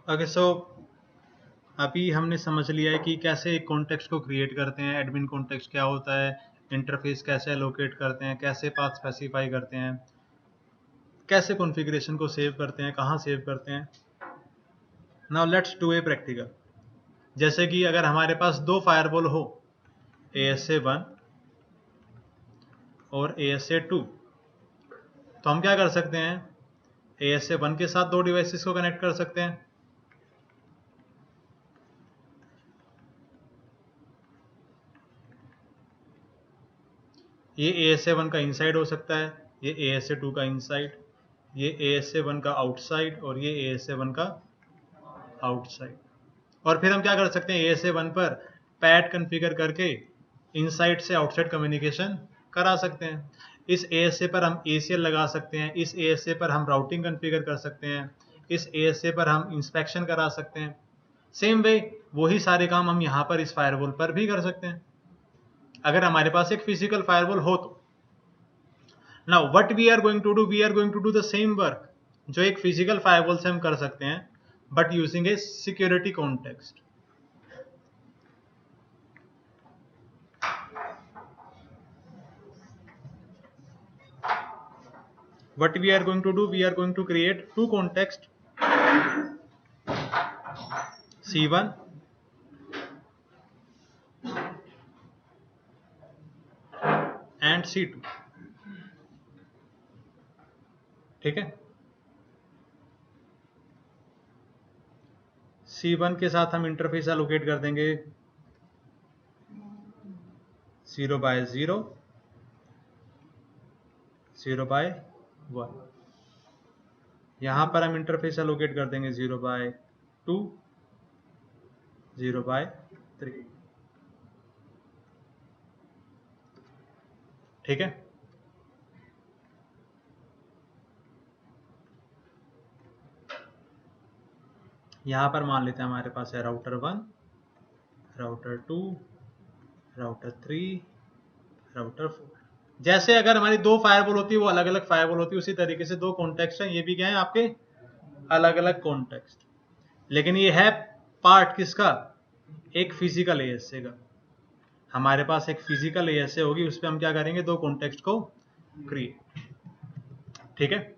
Okay so अभी हमने समझ लिया है कि कैसे एक कॉन्टेक्स्ट को क्रिएट करते हैं, एडमिन कॉन्टेक्स्ट क्या होता है, इंटरफेस कैसे एलोकेट करते हैं, कैसे पाथ स्पेसिफाई करते हैं, कैसे कॉन्फ़िगरेशन को सेव करते हैं, कहाँ सेव करते हैं। Now let's do a practical. जैसे कि अगर हमारे पास दो फायरवॉल हो, ASA1 और ASA2, तो हम क्या कर सकते हैं, ASA1 के साथ दो डिवाइसेस को कनेक्ट कर सकते हैं। ये ASA1 का इनसाइड हो सकता है, ये ASA2 का इनसाइड, ये ASA1 का आउटसाइड और ये ASA1 का आउटसाइड। और फिर हम क्या कर सकते हैं, ASA1 पर पैड कॉन्फ़िगर करके इनसाइड से आउटसाइड कम्युनिकेशन करा सकते हैं। इस ASA पर हम ACL लगा सकते हैं, इस ASA पर हम राउटिंग कॉन्फ़िगर कर सकते हैं, इस ASA पर हम इंस्पेक्शन करा सकते हैं। सेम वे वही सारे काम हम यहाँ पर इस फायरवॉल पर भी कर सकते हैं, अगर हमारे पास एक फिजिकल फायरवॉल हो तो। Now what we are going to do, we are going to do the same work जो एक फिजिकल फायरवॉल से हम कर सकते हैं, but using a security context. What we are going to do, we are going to create two contexts, C1 and C2. ठीक है, C1 के साथ हम इंटरफेस एलोकेट कर देंगे 0/0, 0/1। यहां पर हम इंटरफेस एलोकेट कर देंगे 0/2, 0/3। ठीक है, यहां पर मान लेते हैं हमारे पास है राउटर 1, राउटर 2, राउटर 3, राउटर 4। जैसे अगर हमारी दो फायरवॉल होती है वो अलग अलग फायरवॉल होती है, उसी तरीके से दो कॉन्टेक्स्ट हैं, ये भी क्या है आपके अलग अलग कॉन्टेक्स्ट। लेकिन ये है पार्ट किसका, एक फिजिकल ASA का। हमारे पास एक फिजिकल ASA होगी, उस पर हम क्या करेंगे, दो कॉन्टेक्स्ट को क्रिएट। ठीक है,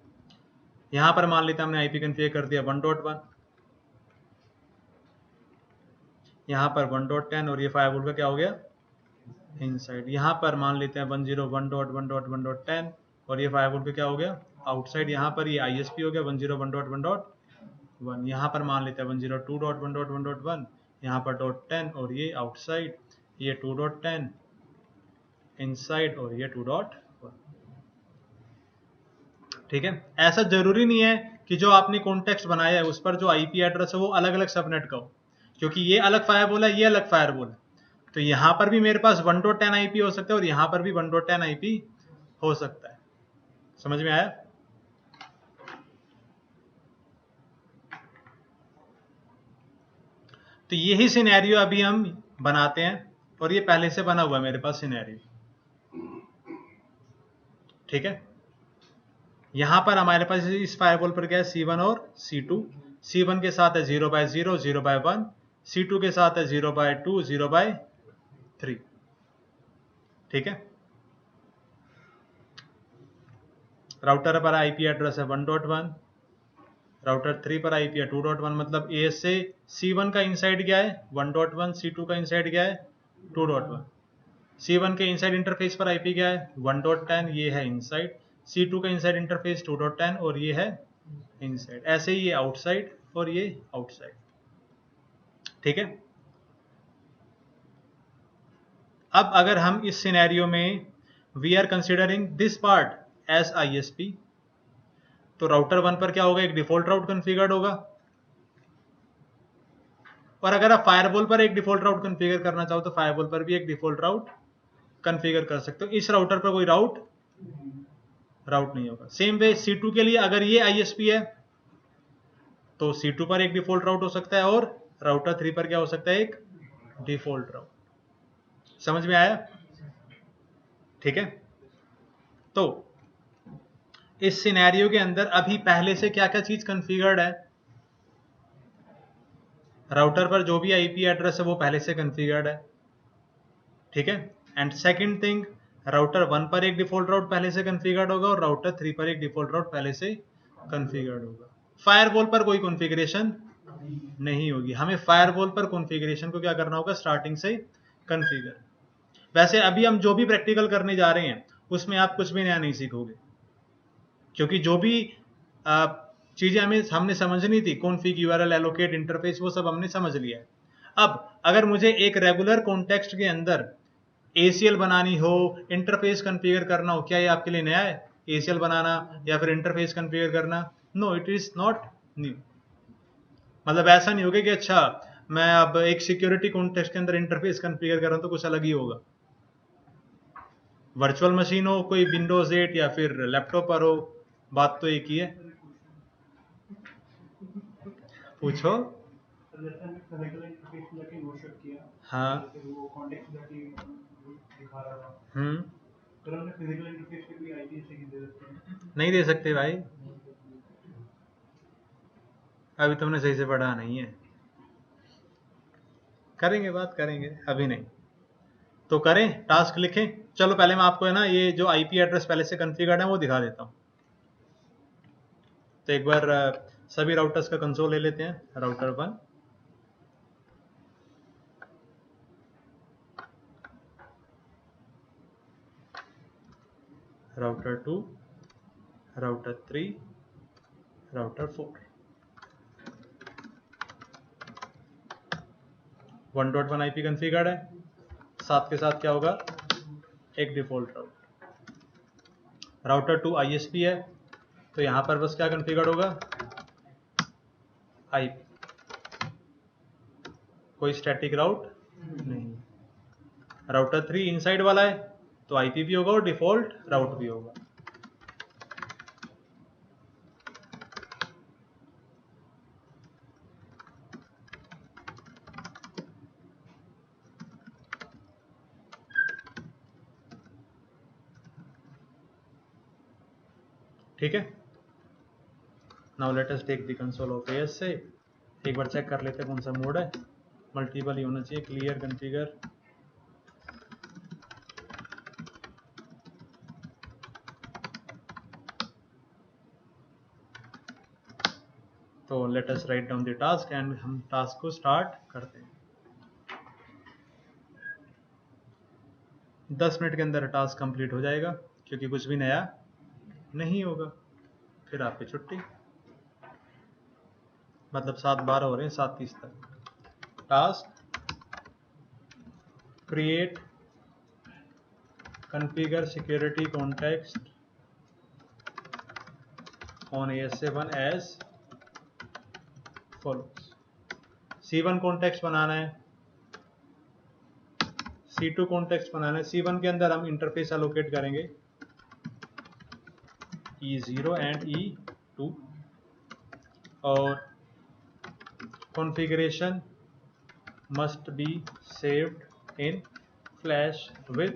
यहां पर मान लेते हैं हमने IP कॉन्फ़िगर कर दिया 1.1, यहां पर 1.10 और ये फायरवॉल का क्या हो गया, इनसाइड। यहां पर मान लेते हैं 101.1.1.10 और ये फायरवॉल का क्या हो गया, आउटसाइड। यहां पर ये ISP हो गया 101.1.1। यहां पर मान लेते हैं 102.1.1.1, यहां पर .10 और ये आउटसाइड, ये 2.10 इनसाइड और ये 2.1। ठीक है, ऐसा जरूरी नहीं है कि जो आपने कॉन्टेक्स्ट बनाया है उस पर जो IP एड्रेस है वो अलग अलग सबनेट का हो, क्योंकि ये अलग फायरवॉल है, ये अलग फायरवॉल है। तो यहां पर भी मेरे पास 1.10 IP हो सकता है और यहां पर भी 1.10 IP हो सकता है। समझ में आया? तो यही सिनेरियो अभी हम बनाते हैं और ये पहले से बना हुआ है मेरे पास सिनेरियो। ठीक है, यहां पर हमारे पास इस फायरवॉल पर क्या है, C1 और C2। C1 के साथ है 0/0, 0/1, C2 के साथ है 0/2, 0/3। ठीक है, राउटर पर IP एड्रेस है 1.1, राउटर 3 पर IP है 2.1। मतलब ASA C1 का इनसाइड क्या है 1.1, C2 का इनसाइड क्या है 2.1। C1 के इनसाइड इंटरफेस पर IP क्या है 1.10, ये है इनसाइड। C2 का इनसाइड इंटरफेस 2.10 और ये है इनसाइड। ऐसे ही ये आउटसाइड और ये आउटसाइड। ठीक है, अब अगर हम इस सिनेरियो में we are considering this part as ISP, तो राउटर 1 पर क्या होगा, एक डिफॉल्ट राउट कॉन्फ़िगर्ड होगा। और अगर आप फायरवॉल पर एक डिफॉल्ट राउट कॉन्फ़िगर करना चाहो तो फायरवॉल पर भी एक डिफॉल्ट राउट कॉन्फ़िगर कर सकते हो। इस राउटर पर कोई राउट नहीं होगा। सेम वे C2 के लिए अगर ये ISP है तो C2 पर एक डिफॉल्ट राउट हो सकता है और राउटर 3 पर क्या हो सकता है, एक डिफॉल्ट राउट। समझ में आया? ठीक है, तो इस सिनेरियो के अंदर अभी पहले से क्या क्या चीज कॉन्फ़िगर्ड है, राउटर पर जो भी आईपी एड्रेस है वो पहले से कॉन्फ़िगर्ड है, ठीक है। एंड सेकंड थिंग, राउटर 1 पर एक डिफॉल्ट राउट पहले से कॉन्फ़िगर्ड होगा और राउटर 3 पर एक डिफॉल्ट राउट पहले से कॉन्फ़िगर्ड होगा। फायरवॉल पर कोई कॉन्फ़िगरेशन नहीं होगी, हमें फायरवॉल पर कॉन्फ़िगरेशन को क्या करना होगा, स्टार्टिंग से कॉन्फ़िगर। वैसे अभी हम जो भी प्रैक्टिकल करने जा रहे हैं उसमें आप कुछ भी नया नहीं सीखोगे, क्योंकि जो भी चीजें हमने समझनी थी, कॉन्फ़िग, यूआरएल, एलोकेट, इंटरफेस, वो सब हमने समझ लिया है। अब अगर मुझे एक रेगुलर कॉन्टेक्स्ट के अंदर ACL बनानी हो, इंटरफेस कॉन्फ़िगर करना हो, क्या ये आपके लिए नया है? ACL बनाना या फिर इंटरफेस कॉन्फ़िगर करना? No, it is not new. मतलब ऐसा नहीं होगा कि अच्छा मैं अब एक सिक्योरिटी कॉन्टेक्स्ट के अंदर इंटरफेस कॉन्फ़िगर कर रहा हूं तो कुछ अलग ही होगा। वर्चुअल मशीन हो, कोई विंडोज 8 या फिर लैपटॉप पर हो, बात तो एक ही है। पूछो। हाँ। नहीं दे सकते भाई, अभी तुमने सही से पढ़ा नहीं है। करेंगे, बात करेंगे, अभी नहीं। तो करें, टास्क लिखें। चलो पहले मैं आपको है ना ये जो आईपी एड्रेस पहले से कॉन्फ़िगर्ड है वो दिखा देता हूँ। तो एक बार सभी राउटर्स का कंसोल ले लेते हैं। Router 1, router 2, router 3, router 4। 1.1 IP configured है, साथ के साथ क्या होगा, एक डिफॉल्ट राउट। राउटर 2 ISP है, तो यहाँ पर बस क्या कॉन्फ़िगर्ड होगा, आईपी, कोई स्टैटिक राउट नहीं। राउटर 3 इनसाइड वाला है, तो आईपी भी होगा और डिफॉल्ट राउट भी होगा। ठीक है। Now let us take the console of ASA। एक बार चेक कर लेते हैं कौन सा मोड है। मल्टीपल ही होना चाहिए। क्लियर कॉन्फ़िगर, तो let us write down the task and हम टास्क को स्टार्ट करते हैं। 10 मिनट के अंदर टास्क कंप्लीट हो जाएगा, क्योंकि कुछ भी नया नहीं होगा। फिर आप पे छुट्टी, मतलब 7:12 हो रहे हैं, 7:30 तक। Task create configure security context on ASA1 as follows। C1 context बनाना है, C2 कॉन्टेक्स्ट बनाना है। C1 के अंदर हम इंटरफेस एलोकेट करेंगे E0 एंड E2, और configuration must be saved in flash with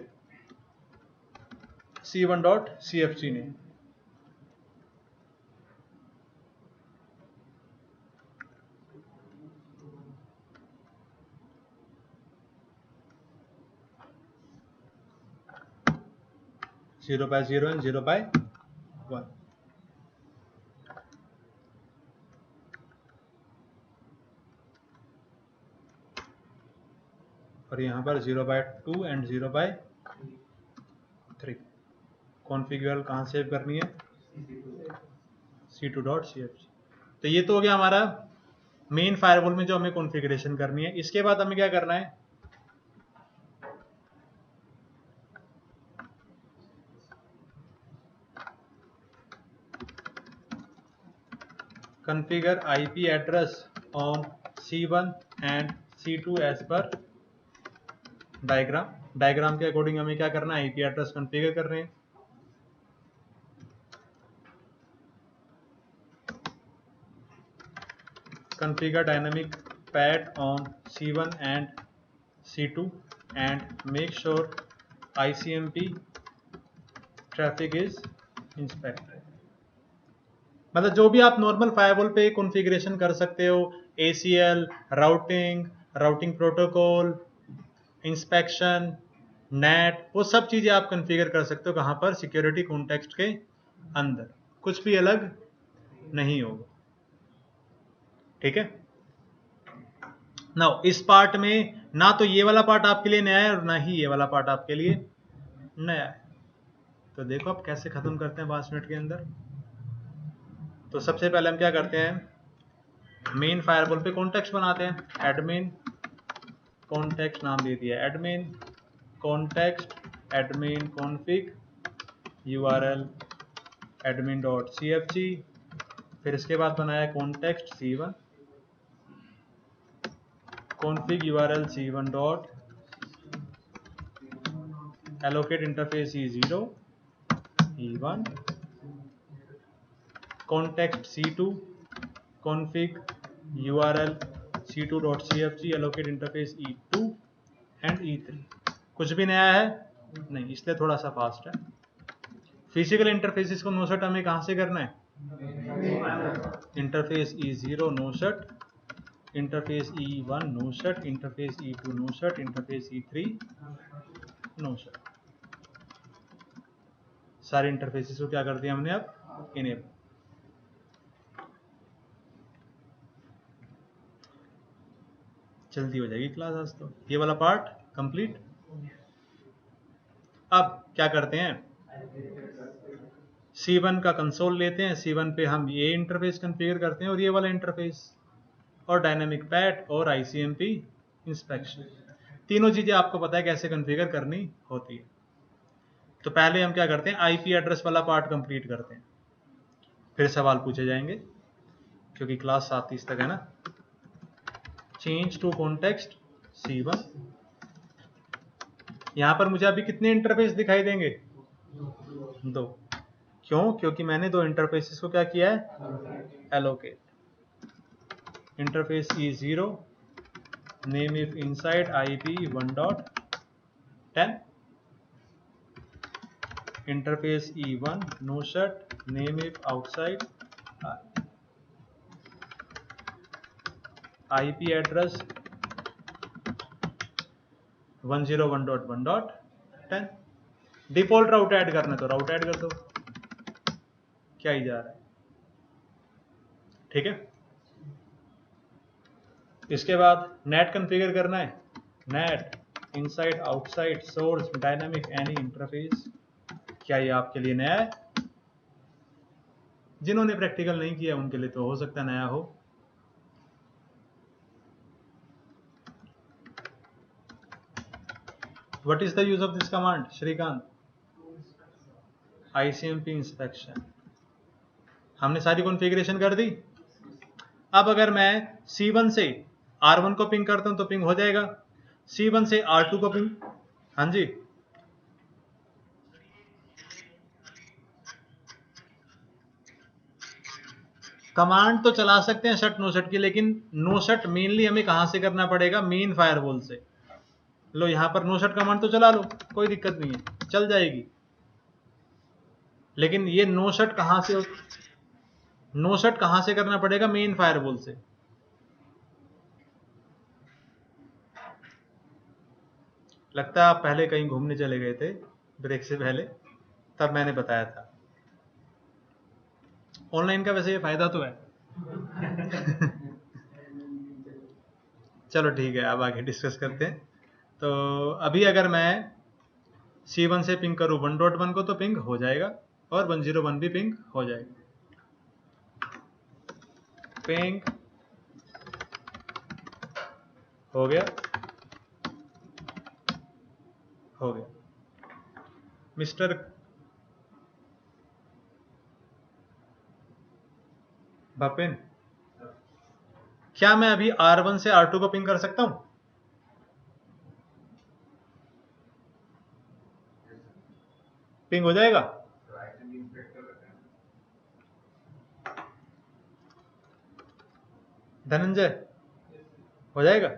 C1.cfg name। Zero by 0 and 0 by 1। और यहाँ पर 0 by 2 एंड 0 by 3। कॉन्फ़िगर कहाँ सेव करनी है, C2.cfg। तो ये तो हो गया हमारा मेन फायरवॉल में जो हमें कॉन्फ़िगरेशन करनी है। इसके बाद हमें क्या करना है, configure IP address on C1 and C2 as per diagram. Diagram के अकॉर्डिंग हमें क्या करना है, IP एड्रेस कॉन्फ़िगर कर रहे हैं। configure dynamic path on C1 and C2 and make sure ICMP traffic is inspected। मतलब जो भी आप नॉर्मल फायरवॉल पे कॉन्फ़िगरेशन कर सकते हो, ACL, routing, routing protocol, inspection, net, वो सब चीज़ें आप कॉन्फ़िगर कर सकते हो कहाँ पर, सिक्योरिटी कॉन्टेक्स्ट के अंदर, कुछ भी अलग नहीं होगा। ठीक है ना। इस पार्ट में ना तो ये वाला पार्ट आपके लिए नया है और ना ही ये वाला पार्ट आपके लिए नया है। तो देखो अब कैसे खत्म करते हैं 5 मिनट के अंदर। तो सबसे पहले हम क्या करते हैं, मेन फायरवॉल पे कॉन्टेक्स्ट बनाते हैं, एडमिन कॉन्टेक्स्ट नाम दे दिया, admin context, admin config URL admin.cfg, फिर इसके बाद बनाया context C1 config URL C1 dot allocate interface E0 E1 context C2 config URL C2 dot CFG allocate interface E2 and E3। कुछ भी नया है नहीं, इसलिए थोड़ा सा फास्ट है। फिजिकल इंटरफेसिस को नो शट हमें कहां से करना है, interface E0 no shut, interface E1 no shut, interface E2 no shut, interface E3 no shut. सारे इंटरफेसेस को क्या कर दिया हमने अब, इनेबल। जल्दी हो जाएगी क्लास आज तो, ये वाला पार्ट कंप्लीट। अब क्या करते हैं, C1 का कंसोल लेते हैं, C1 पे हम ये इंटरफेस कॉन्फ़िगर करते हैं और ये वाला इंटरफेस, और डायनामिक पैट और ICMP इंस्पेक्शन, तीनों चीजें आपको पता है कैसे कॉन्फ़िगर करनी होती है। तो पहले हम क्या करते हैं, IP एड्रेस वाला पार्ट कंप्लीट करते हैं, फिर सवाल पूछे जाएंगे क्योंकि क्लास 7:30 तक है ना। चेंज टू कॉन्टेक्स्ट C1, यहां पर मुझे अभी कितने इंटरफेस दिखाई देंगे, 2। क्यों, क्योंकि मैंने 2 इंटरफेसेस को क्या किया है, allocate. Interface E0 name if inside IP 1.10, interface E1 no shut name if outside IP address 101.1.10। Default route add करना तो राउट ऐड कर दो, क्या ही जा रहा है। ठीक है, इसके बाद नेट कॉन्फ़िगर करना है, net inside outside source dynamic any interface. क्या ये आपके लिए नया है, जिन्होंने प्रैक्टिकल नहीं किया उनके लिए तो हो सकता है नया हो। What is the use of this command Shrikant, ICMP inspection. हमने सारी कॉन्फ़िगरेशन कर दी। अब अगर मैं C1 से R1 को पिंग करता हूं तो पिंग हो जाएगा, C1 से R2 को पिंग, हाँ जी, कमांड तो चला सकते हैं शट नो शट की, लेकिन नो शट मेनली हमें कहां से करना पड़ेगा, मेन फायरवॉल से। लो यहां पर नो शट कमांड तो चला लो, कोई दिक्कत नहीं है, चल जाएगी। लेकिन ये नो शट कहां से, नो शट कहां से करना पड़ेगा, मेन फायरवॉल से। लगता है आप पहले कहीं घूमने चले गए थे ब्रेक से पहले, तब मैंने बताया था। ऑनलाइन का वैसे ये फायदा तो है। चलो ठीक है, अब आगे डिस्कस करते हैं। तो अभी अगर मैं C1 से पिंग करूं 1.1 को तो पिंग हो जाएगा, और 101 भी पिंग हो जाएगा। पिंग हो गया, हो गया मिस्टर भपिन। क्या मैं अभी R1 से R2 को पिंग कर सकता हूं, पिंग हो जाएगा। धनंजय हो जाएगा,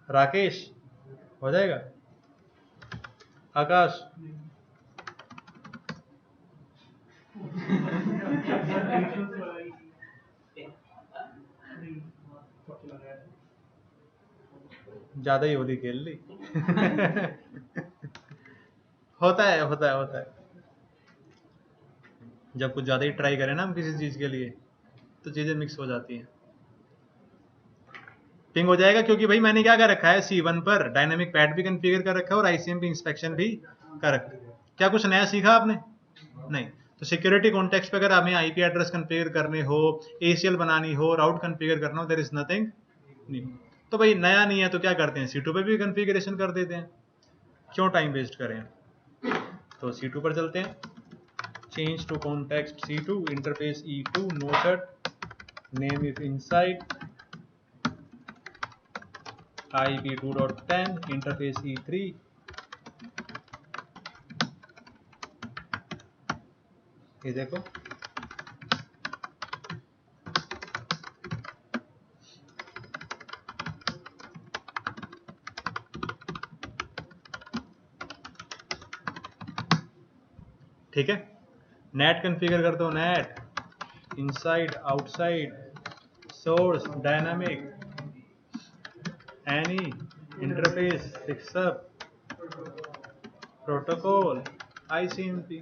राकेश हो जाएगा, आकाश ज्यादा ही होली खेल ली। होता है। जब कुछ ज्यादा ही ट्राई करें ना हम किसी चीज के लिए तो चीजें मिक्स हो जाती हैं। पिंग हो जाएगा क्योंकि भाई मैंने क्या कर रखा है, C1 पर डायनामिक पैड भी कॉन्फ़िगर कर रखा है और ICMP इंस्पेक्शन भी कर रखा है। क्या कुछ नया सीखा आपने? नहीं। तो सिक्योरिटी कॉन्टेक्स्ट पे अगर हमें IP एड्रेस कॉन्फ़िगर करने हो, ACL बनानी हो, राउट कॉन्फ़िगर करना हो, देयर इज नथिंग न्यू। तो भाई नया नहीं है तो क्या करते हैं, C2 पे भी कॉन्फ़िगरेशन कर देते हैं, क्यों टाइम वेस्ट करें। तो C2 पर चलते हैं, change to context C2, interface E2, noted, name is inside, IP 2.10, interface E3, ये देखो ठीक है। नेट कॉन्फ़िगर कर दो, NAT inside, outside, source, dynamic, any, interface, fixup, protocol, ICMP।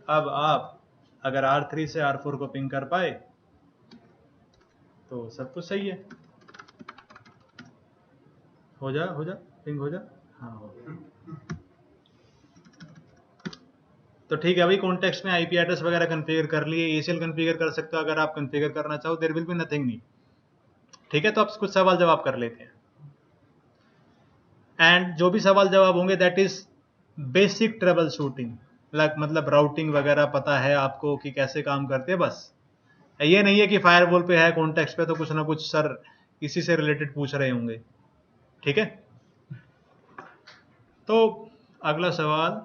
अब आप अगर R3 से R4 को पिंग कर पाए तो सब कुछ सही है। हो जा पिंग हो जा। हाँ हो। तो ठीक है भाई, कॉन्टेक्स्ट में IP एड्रेस वगैरह कॉन्फ़िगर कर लिए, ACL कॉन्फ़िगर कर सकते हो अगर आप कॉन्फ़िगर करना चाहो, there will be nothing new. ठीक है, तो आप कुछ सवाल जवाब कर लेते हैं, एंड जो भी सवाल जवाब होंगे that is basic trouble shooting, मतलब राउटिंग वगैरह पता है आपको कि कैसे काम करते हैं, बस ये नहीं है कि फायरवॉल पे है कॉन्टेक्स्ट पे तो कुछ ना कुछ सर इसी से रिलेटेड पूछ रहे होंगे। ठीक है, तो अगला सवाल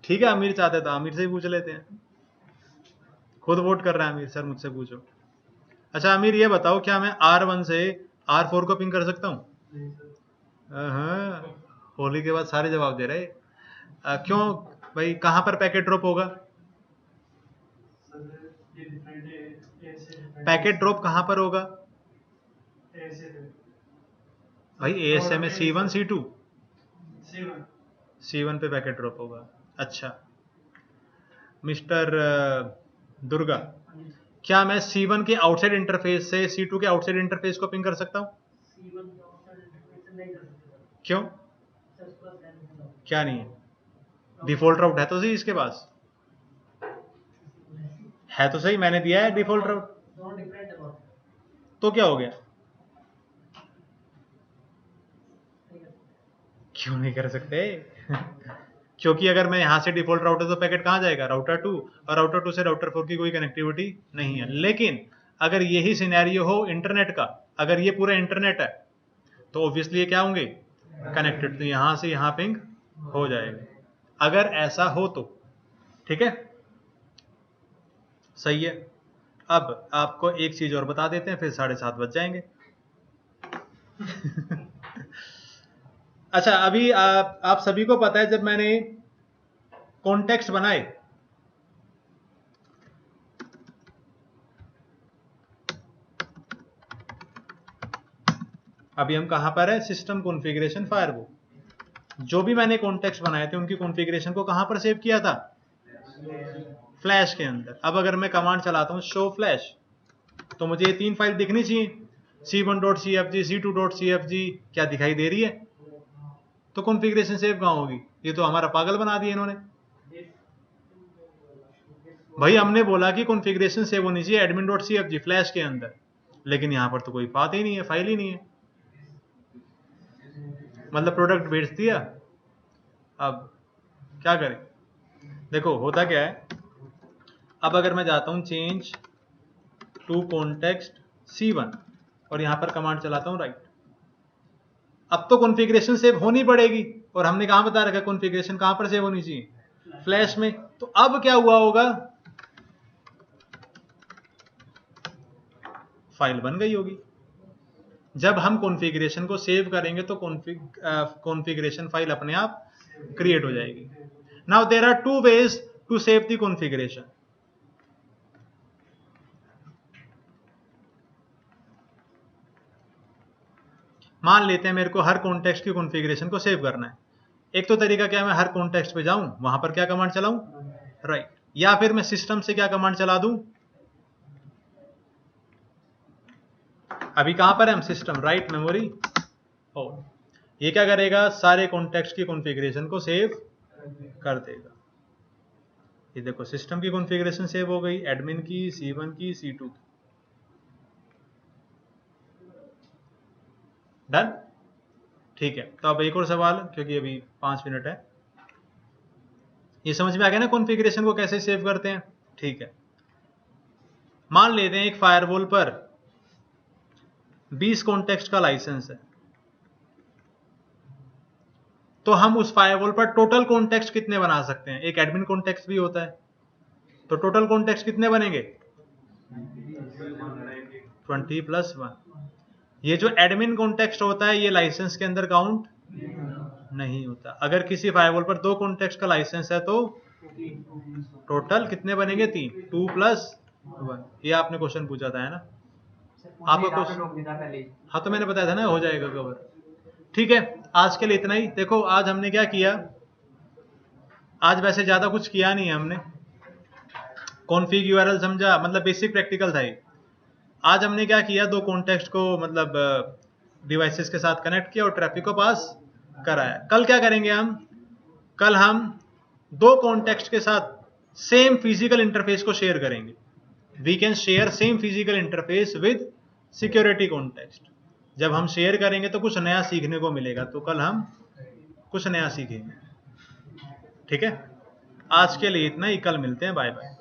ठीक है, आमिर चाहते तो आमिर से ही पूछ लेते हैं, खुद वोट कर रहा है आमिर, सर मुझसे पूछो। अच्छा आमिर ये बताओ, क्या मैं R1 से R4 को पिंग कर सकता हूँ? होली के बाद सारे जवाब दे रहे। क्यों भाई, कहां पर पैकेट ड्रॉप होगा? पैकेट ड्रॉप कहां पर होगा भाई? ASA में C1 C2 C1 पे पैकेट ड्रॉप होगा। अच्छा मिस्टर दुर्गा, क्या मैं C1 के आउटसाइड इंटरफेस से C2 के आउटसाइड इंटरफेस को पिंग कर सकता हूँ? क्यों, क्या नहीं है? डिफॉल्ट राउट है तो सही इसके पास, है तो सही, मैंने दिया है डिफॉल्ट राउट, तो क्या हो गया? क्यों नहीं कर सकते? क्योंकि अगर मैं यहां से डिफॉल्ट राउटर तो पैकेट कहां जाएगा? राउटर 2, और राउटर 2 से राउटर 4 की कोई कनेक्टिविटी नहीं है। लेकिन अगर यही सिनेरियो हो इंटरनेट का, अगर ये पूरा इंटरनेट है तो ऑब्वियसली ये क्या होंगे? कनेक्टेड, तो यहां से यहां पिंग हो जाएगा अगर ऐसा हो तो। ठीक है, सही है। अब आपको एक चीज और बता देते हैं, फिर 7:30 बज जाएंगे। अच्छा अभी आप सभी को पता है, जब मैंने कॉन्टेक्स्ट बनाए, अभी हम कहां पर है? System configuration firewall. जो भी मैंने कॉन्टेक्स्ट बनाए थे उनकी कॉन्फ़िगरेशन को कहां पर सेव किया था? फ्लैश के अंदर। अब अगर मैं कमांड चलाता हूं शो फ्लैश, तो मुझे ये 3 फाइल दिखनी चाहिए, C1.cfg, C2.cfg, क्या दिखाई दे रही है? तो कॉन्फ़िगरेशन सेव कहां होगी? ये तो हमारा पागल बना दिया इन्होंने। भाई हमने बोला कि कॉन्फ़िगरेशन सेव होनी चाहिए admin.cfg फ्लैश के अंदर, लेकिन यहां पर तो कोई बात ही नहीं है, फाइल ही नहीं है, मतलब प्रोडक्ट बेच दिया। अब क्या करें? देखो होता क्या है, अब अगर मैं जाता हूं चेंज टू कॉन्टेक्स्ट C1 और यहां पर कमांड चलाता हूं राइट, अब तो कॉन्फ़िगरेशन सेव होनी पड़ेगी, और हमने कहां बता रखा है कॉन्फ़िगरेशन कहां पर सेव होनी चाहिए? फ्लैश में। तो अब क्या हुआ होगा? फाइल बन गई होगी। जब हम कॉन्फ़िगरेशन को सेव करेंगे तो कॉन्फ़िगरेशन फाइल अपने आप क्रिएट हो जाएगी। Now there are two ways to save the configuration. मान लेते हैं मेरे को हर कॉन्टेक्स्ट की कॉन्फ़िगरेशन को सेव करना है. एक तो तरीका क्या है, मैं हर कॉन्टेक्स्ट पे जाऊं, वहां पर क्या कमांड चलाऊं, राइट, या फिर मैं सिस्टम से क्या कमांड चला दूं. अभी कहां पर है हम, सिस्टम, राइट मेमोरी. और ये क्या करेगा, सारे कॉन्टेक्स्ट की कॉन्फ़िगरेशन को सेव कर देगा. ये देखो सिस्टम की कॉन्फ़िगरेशन सेव हो गई, एडमिन की, C1 की, C2 की. डन. ठीक है, तो अब एक और सवाल, क्योंकि अभी 5 मिनट है. ये समझ में आ गया ना कॉन्फ़िगरेशन को कैसे सेव करते हैं. ठीक है, मान लेते हैं एक फायरवॉल पर 20 कॉन्टेक्स्ट का लाइसेंस है. तो हम उस फायरवॉल पर टोटल कॉन्टेक्स्ट कितने बना सकते हैं, एक एडमिन कॉन्टेक्स्ट भी होता है, तो टोटल कॉन्टेक्स्ट कितने बनेंगे, 20+1. ये जो एडमिन कॉन्टेक्स्ट होता है ये लाइसेंस के अंदर काउंट नहीं होता. अगर किसी फायरवॉल पर 2 कॉन्टेक्स्ट का लाइसेंस है तो टोटल कितने बनेंगे, 3, 2+1. ये आपने क्वेश्चन पूछा था, है ना, आपका क्वेश्चन. हाँ, तो मैंने बताया था ना हो जाएगा कवर. ठीक है, आज के लिए इतना ही. देखो आज हमने क्या किया, आज वैसे ज्यादा कुछ किया नहीं है हमने. कॉन्फ़िग यूआरएल समझा, मतलब बेसिक प्रैक्टिकल था ये. आज हमने क्या किया, 2 कॉन्टेक्स्ट को मतलब डिवाइसेस के साथ कनेक्ट किया और ट्रैफिक को पास कराया. कल क्या करेंगे हम, कल हम 2 कॉन्टेक्स्ट के साथ सेम फिजिकल इंटरफेस को शेयर करेंगे. We can share same physical interface with security context. जब हम शेयर करेंगे तो कुछ नया सीखने को मिलेगा, तो कल हम कुछ नया सीखेंगे. ठीक है, आज के लिए इतना ही, कल मिलते हैं, बाय बाय.